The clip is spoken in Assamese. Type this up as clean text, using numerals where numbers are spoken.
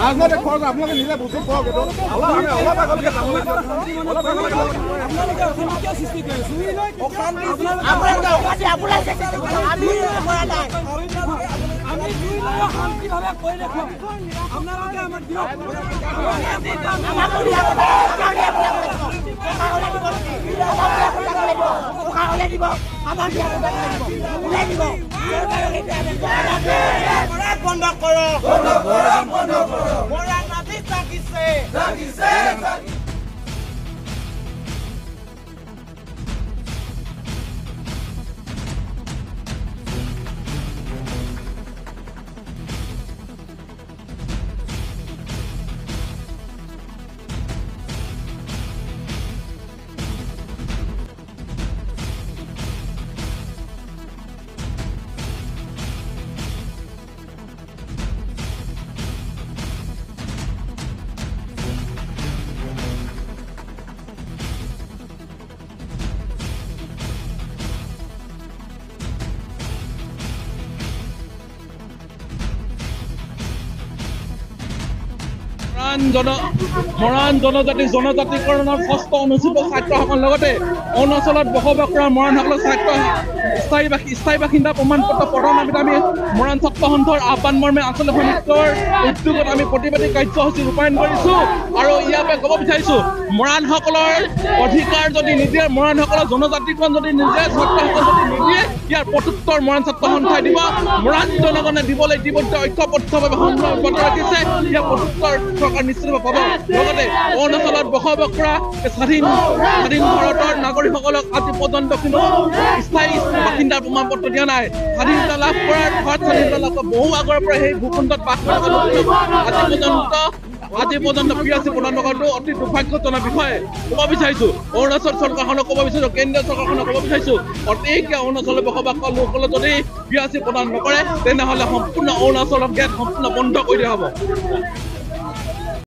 ৰাজনৈতিক খৰচ আপোনালোকে নিজে বুজি পাওক এইটো অলপ আগলৈকে যাব লাগিব বন্ধ করো মোরা নাতি জাগিছে মৰাণ জনজাতিকৰণৰ ষষ্ঠ অনুষ্ঠিত ছাত্ৰসকলৰ লগতে অৰুণাচলত বসবাস কৰা মৰাণসকলৰ স্থায়ী বাসিন্দা প্ৰমাণপত্ৰ প্ৰদান আমি মৰাণ ছাত্ৰ সন্থৰ আহ্বান মৰ্মে আঞ্চলিক সমিতিৰ উদ্যোগত আমি প্ৰতিবাদী কাৰ্যসূচী ৰূপায়ণ কৰিছোঁ আৰু ইয়াৰ ক'ব বিচাৰিছোঁ মৰাণসকলৰ অধিকাৰ যদি নিদিয়ে মৰাণসকলৰ জনজাতিকৰণ যদি নিদিয়ে ছাত্ৰসকল যদি নিদিয়ে ইয়াৰ প্ৰত্যুত্তৰ মৰাণ ছাত্ৰ সন্থাই দিব মৰাণ জনগণে দিবলৈ ইতিমধ্যে ঐক্যবদ্ধভাৱে সংগ্ৰাম ৰাখিছে ইয়াৰ প্ৰত্যুত্তৰ চৰকাৰ নিশ্চিতভাৱে পাব লগতে অৰুণাচলত বসবাস কৰা স্বাধীন ভাৰতৰ নাগৰিকসকলক আজি পৰ্যন্ত কোনো স্থায়ী বাসিন্দাৰ প্ৰমাণপত্ৰ দিয়া নাই স্বাধীনতা লাভ কৰাৰ বহু আগৰ পৰা সেই ভূখণ্ডত বাস কৰা আজি পৰ্যন্ত PRC প্ৰদান নকৰাটো অতি দুৰ্ভাগ্যজনক বিষয় ক'ব বিচাৰিছোঁ অৰুণাচল চৰকাৰখনক ক'ব বিচাৰিছোঁ কেন্দ্ৰীয় চৰকাৰখনক ক'ব বিচাৰিছোঁ অতিকে অৰুণাচলত বসবাস কৰা লোকসকলে যদি PRC প্ৰদান নকৰে তেনেহ'লে সম্পূৰ্ণ অৰুণাচলৰ গেট সম্পূৰ্ণ বন্ধ কৰি দিয়া হ'ব।